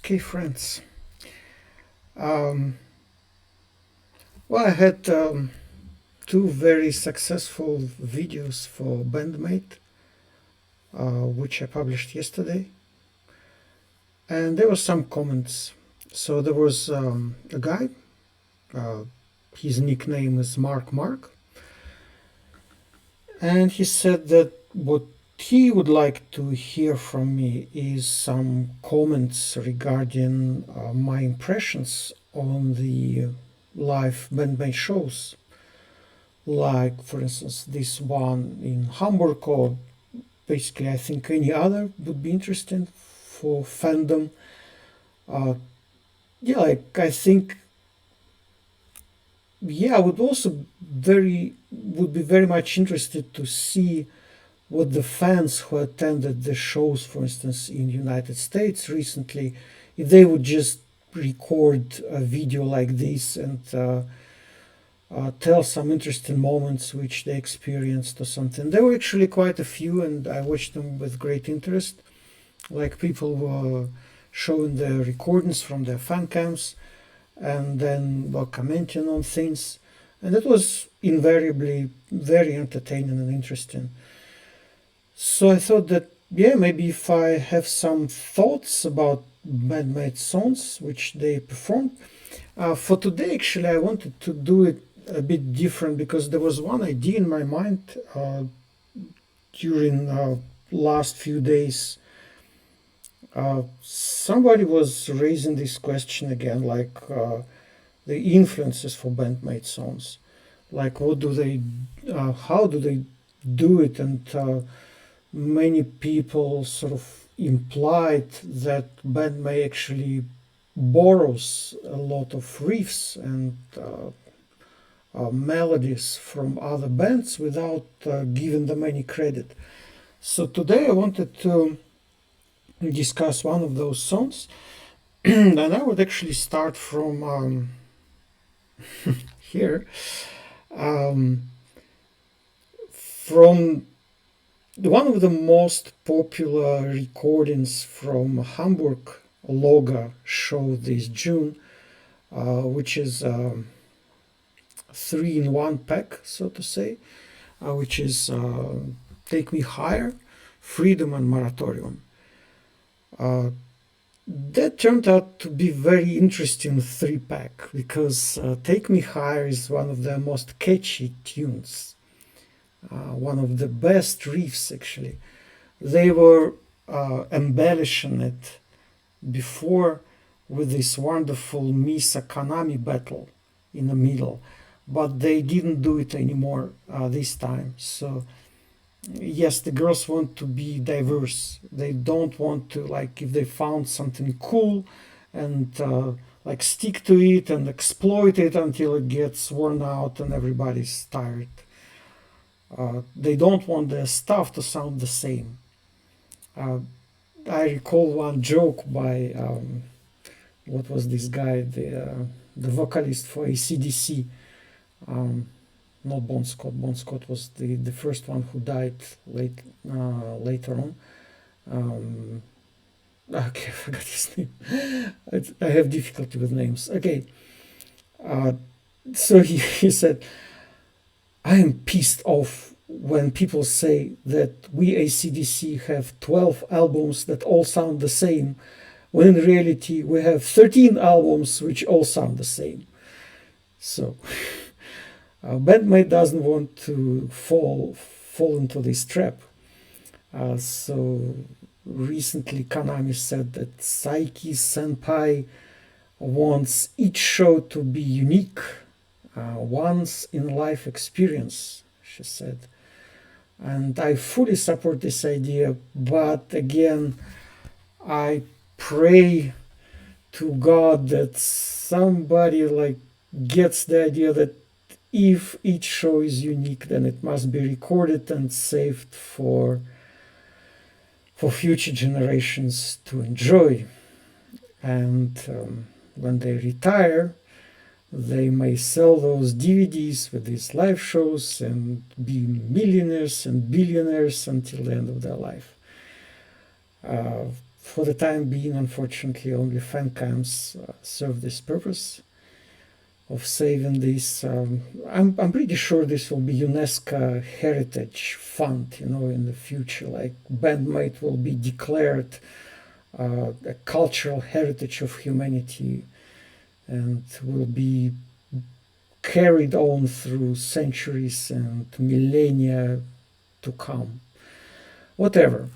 Okay, friends. Um, well, I had two very successful videos for BAND MAID, which I published yesterday, and there were some comments. So there was a guy, uh, his nickname is Mark, and he said that what he would like to hear from me is some comments regarding my impressions on the live BAND MAID shows, like for instance this one in Hamburg, or basically I think any other would be interesting for fandom. uh, yeah, like I think, yeah, I would be very much interested to see what the fans who attended the shows, for instance in United States recently, if they would just record a video like this and tell some interesting moments which they experienced or something. There were actually quite a few, and I watched them with great interest. Like people were showing their recordings from their fan cams and then were commenting on things. And it was invariably very entertaining and interesting. So I thought that, yeah, maybe if I have some thoughts about BAND MAID songs which they performed, for today, actually, I wanted to do it a bit different because there was one idea in my mind during last few days. Somebody was raising this question again, like the influences for BAND MAID songs, like what do they, how do they do it, and many people sort of implied that BAND MAID actually borrows a lot of riffs and melodies from other bands without giving them any credit. So today I wanted to discuss one of those songs, and I would actually start from here, um, from one of the most popular recordings from Hamburg Loga show this June, which is 3-in-1 pack, so to say, which is Take Me Higher, Freedom, and Moratorium. That turned out to be very interesting 3-pack because Take Me Higher is one of the most catchy tunes, one of the best riffs actually. They were embellishing it before with this wonderful Misa Kanami battle in the middle, but they didn't do it anymore this time. So yes, the girls want to be diverse. They don't want to, like, if they found something cool and like stick to it and exploit it until it gets worn out and everybody's tired. They don't want their stuff to sound the same. uh, I recall one joke by what was this guy, the vocalist for AC/DC, um, not Bon Scott. Bon Scott was the first one who died later on. Okay, I forgot his name. I have difficulty with names. Okay, uh, so he said, I am pissed off when people say that we AC/DC have 12 albums that all sound the same, when in reality we have 13 albums which all sound the same. So BAND MAID doesn't want to fall into this trap. So recently Konami said that Saiki Senpai wants each show to be unique, once in life experience, she said. And I fully support this idea, but again, I pray to God that somebody like gets the idea that if each show is unique, then it must be recorded and saved for future generations to enjoy. And when they retire, they may sell those DVDs with these live shows and be millionaires and billionaires until the end of their life. for the time being, unfortunately, only fan cams serve this purpose of saving this. I'm pretty sure this will be UNESCO Heritage Fund, in the future. Like Band MAID will be declared a cultural heritage of humanity and will be carried on through centuries and millennia to come. Whatever.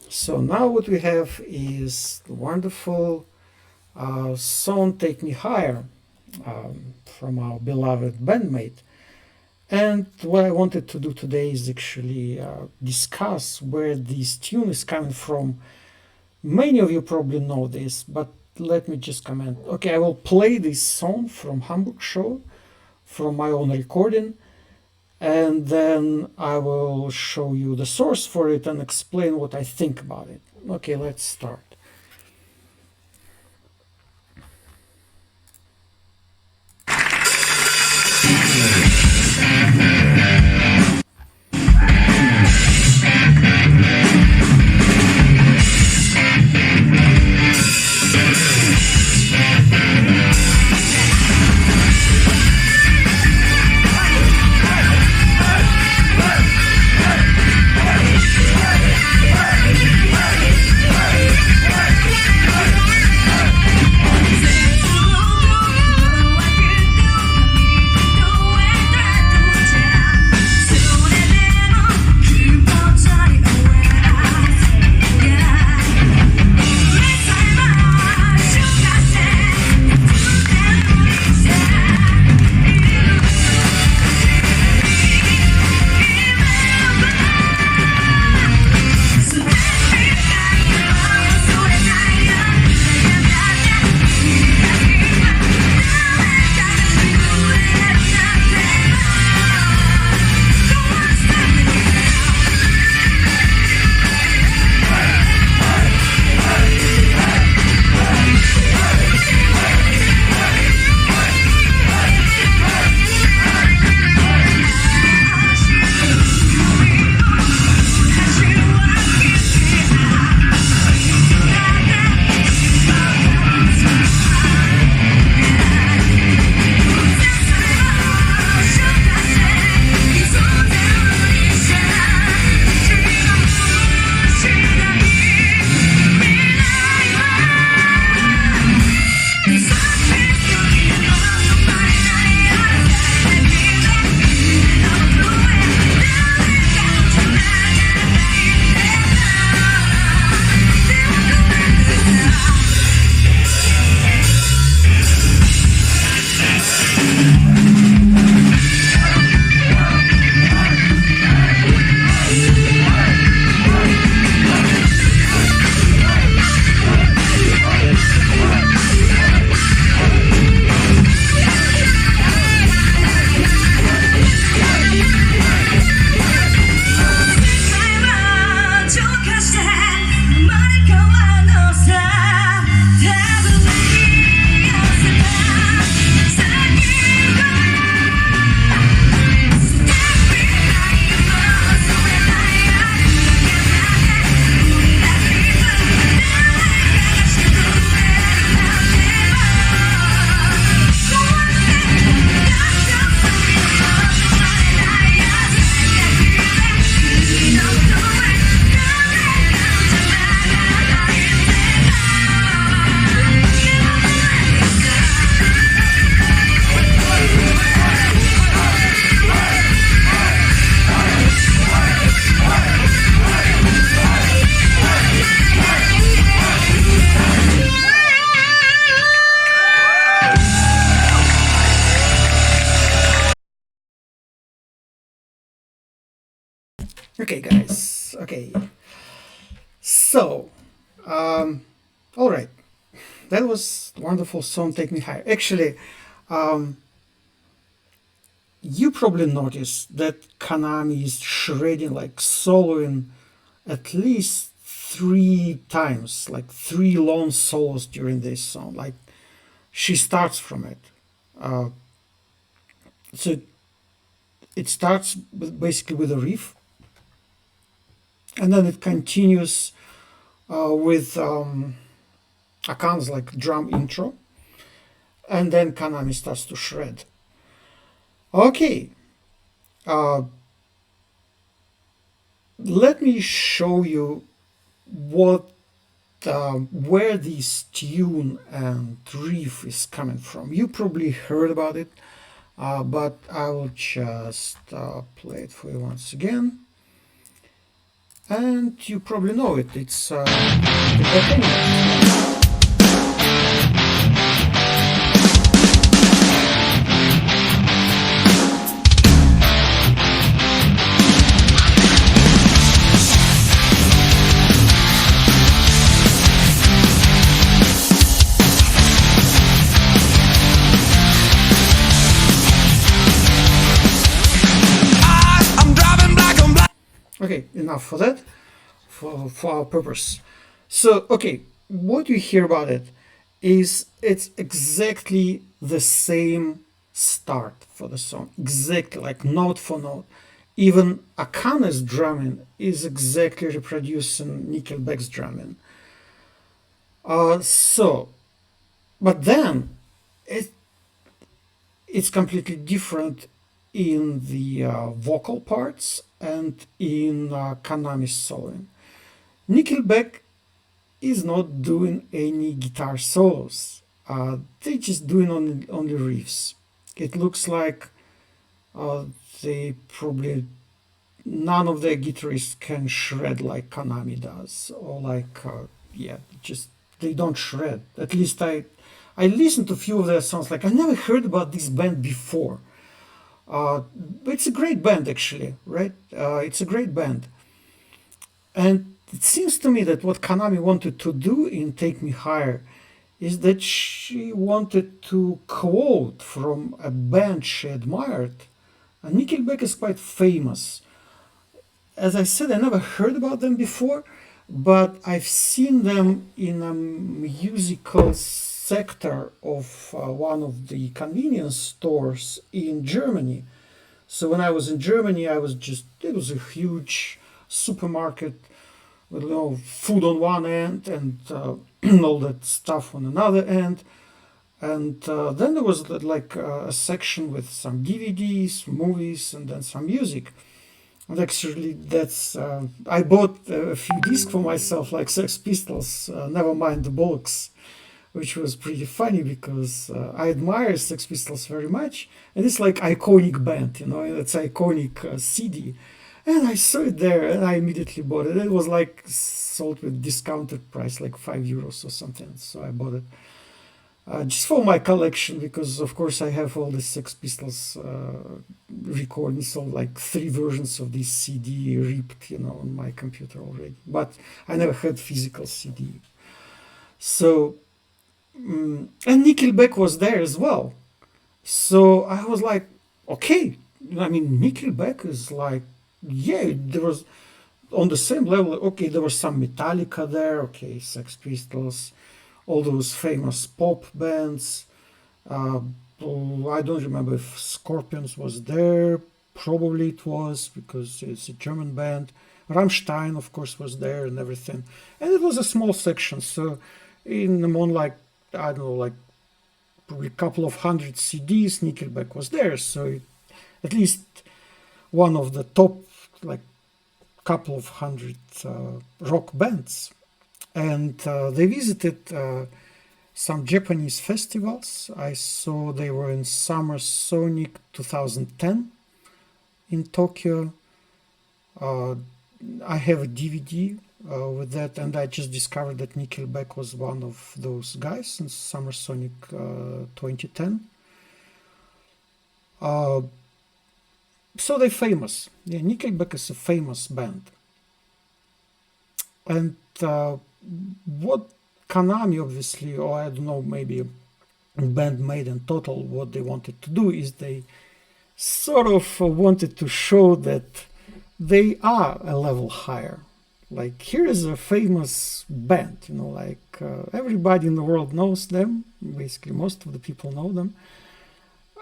So now what we have is the wonderful song Take Me Higher from our beloved Band MAID. And what I wanted to do today is actually discuss where this tune is coming from. Many of you probably know this, but let me just comment. Okay, I will play this song from Hamburg show, from my own recording, and then I will show you the source for it and explain what I think about it. Okay, let's start. Okay, guys. Okay. So, all right. That was wonderful song, Take Me Higher. Actually, you probably noticed that Kanami is shredding, like soloing at least 3 times, like 3 long solos during this song. Like she starts from it. So it starts basically with a riff, and then it continues with accounts like drum intro, and then Konami starts to shred. Okay, uh, let me show you what where this tune and riff is coming from. You probably heard about it, but I will just play it for you once again. And you probably know it. It's the Okay, enough for that, for our purpose. So, okay, what you hear about it is it's exactly the same start for the song, exactly like note for note. Even Akane's drumming is exactly reproducing Nickelback's drumming. So, but then it, it's completely different in the vocal parts and in Konami's soloing. Nickelback is not doing any guitar solos. They're just doing only riffs. It looks like uh, they probably none of their guitarists can shred like Konami does, or like yeah, just they don't shred. At least I listened to a few of their songs. Like I never heard about this band before. It's a great band actually, right? It's a great band, and it seems to me that what Konami wanted to do in Take Me Higher is that she wanted to quote from a band she admired. And Nickelback is quite famous. As I said, I never heard about them before, but I've seen them in a musical sector of one of the convenience stores in Germany. So when I was in Germany, it was a huge supermarket with food on one end and all that stuff on another end. And then there was like a section with some DVDs, movies, and then some music. And actually, that's I bought a few discs for myself, like Sex Pistols, Never Mind the Bollocks, which was pretty funny because I admire Sex Pistols very much, and it's like iconic band, it's iconic CD. And I saw it there, and I immediately bought it. It was like sold with discounted price, like €5 or something. So I bought it just for my collection because, of course, I have all the Sex Pistols recordings, so like 3 versions of this CD ripped, on my computer already. But I never had physical CD. So, and Nickelback was there as well. So I was like, okay, I mean, Nickelback is like, yeah, there was on the same level. Okay, there was some Metallica there. Okay, Sex Pistols, all those famous pop bands. I don't remember if Scorpions was there. Probably it was because it's a German band. Rammstein, of course, was there and everything. And it was a small section. So in among like, I don't know, like probably a couple of hundred CDs, Nickelback was there. So at least one of the top, like, couple of hundred rock bands. And they visited some Japanese festivals. I saw they were in Summer Sonic 2010 in Tokyo. I have a DVD with that, and I just discovered that Nickelback was one of those guys in Summer Sonic 2010. So they're famous. Yeah, Nickelback is a famous band. And what Konami, obviously, or I don't know, maybe Band Maid in total, what they wanted to do is they sort of wanted to show that they are a level higher. Like, here is a famous band, like everybody in the world knows them. Basically, most of the people know them.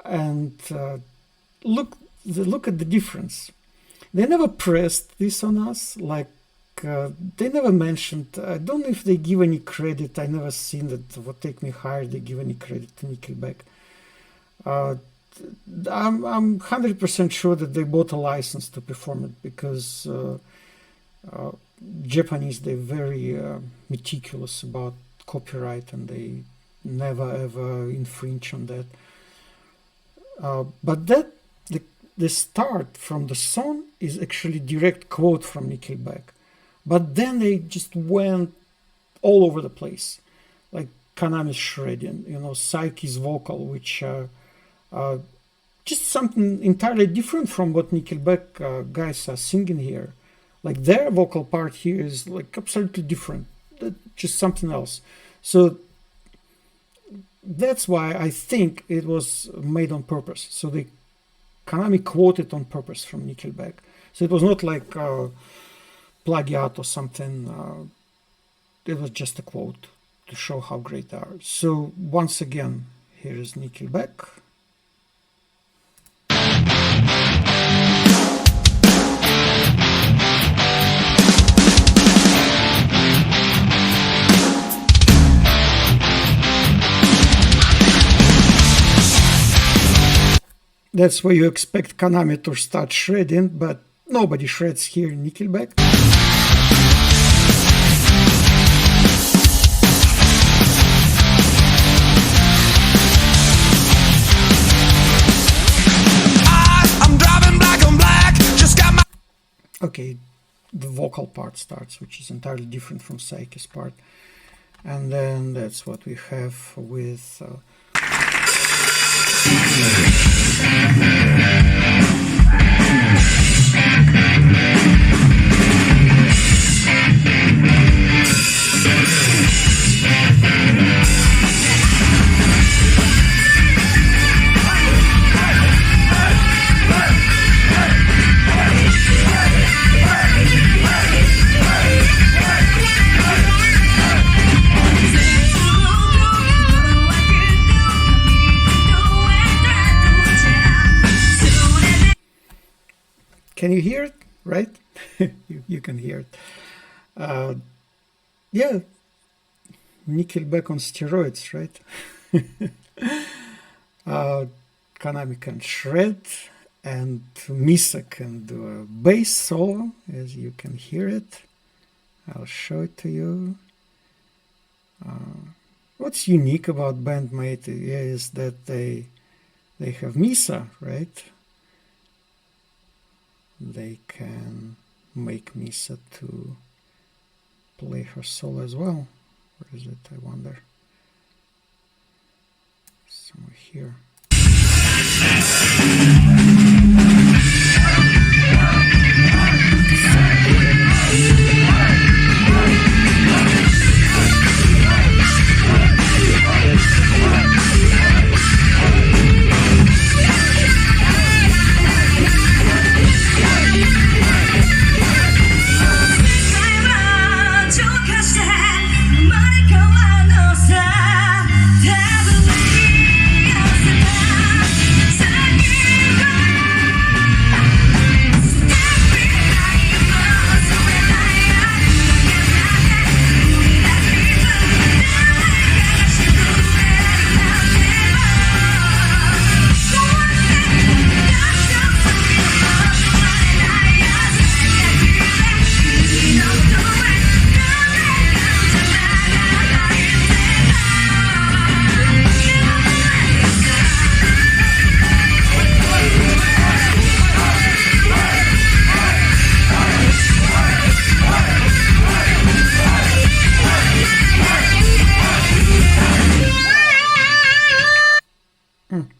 And look at the difference. They never pressed this on us like they never mentioned. I don't know if they give any credit. I never seen that What Take Me Higher they give any credit to Nickelback. I'm 100% sure that they bought a license to perform it, because Japanese, they're very meticulous about copyright, and they never ever infringe on that. But that the start from the song is actually direct quote from Nickelback, but then they just went all over the place, like Kanami's shredding, Psyche's vocal, which just something entirely different from what Nickelback guys are singing here. Like their vocal part here is like absolutely different, just something else. So that's why I think it was made on purpose. So they Kanami quoted on purpose from Nickelback. So it was not like plagiat or something. It was just a quote to show how great they are. So once again, here is Nickelback. That's where you expect Kanami to start shredding, but nobody shreds here in Nickelback. I'm driving black on black, just got my... Okay, the vocal part starts, which is entirely different from Psyche's part. And then that's what we have with... Can you hear it? Right? you can hear it. Yeah, Nickelback on steroids, right? Kanami can shred, and Misa can do a bass solo, as you can hear it. I'll show it to you. What's unique about Band Maid is that they have Misa, right? They can make Misa to play her solo as well. Where is it, I wonder? Somewhere here.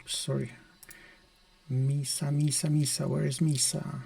Sorry. Misa, where is Misa?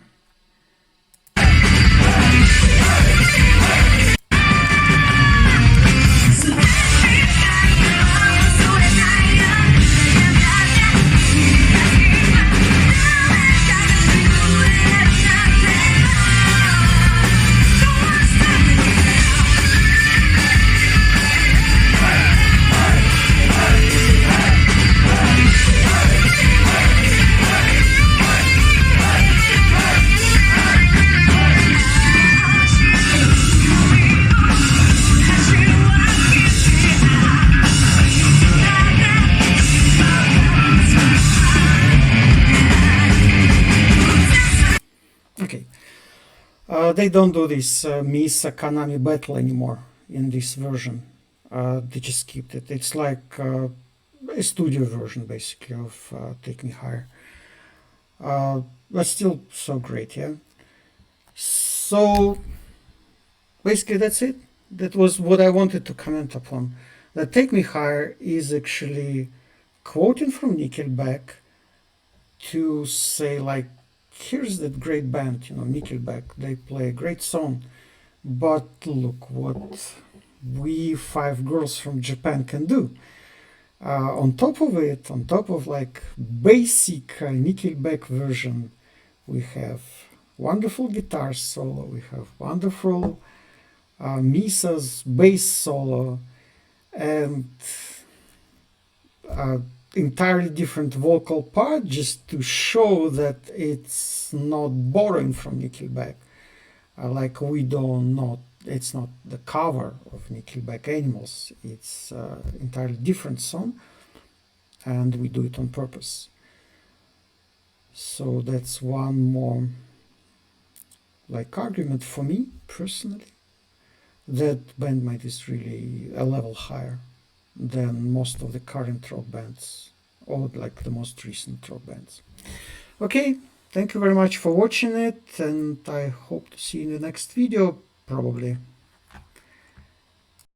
They don't do this Misa Kanami battle anymore in this version. They just skipped it. It's like a studio version, basically, of Take Me Higher. But still so great, yeah? So, basically, that's it. That was what I wanted to comment upon. That Take Me Higher is actually quoting from Nickelback to say, like, here's that great band, Nickelback. They play a great song. But look what we five girls from Japan can do. On top of it, on top of like basic Nickelback version, we have wonderful guitar solo, we have wonderful Misa's bass solo, and entirely different vocal part just to show that it's not borrowing from Nickelback. Like we don't not it's not the cover of Nickelback Animals, it's entirely different song, and we do it on purpose. So that's one more like argument for me personally that Band Maid is really a level higher than most of the current rock bands, or like the most recent rock bands. Okay, thank you very much for watching it, and I hope to see you in the next video, probably.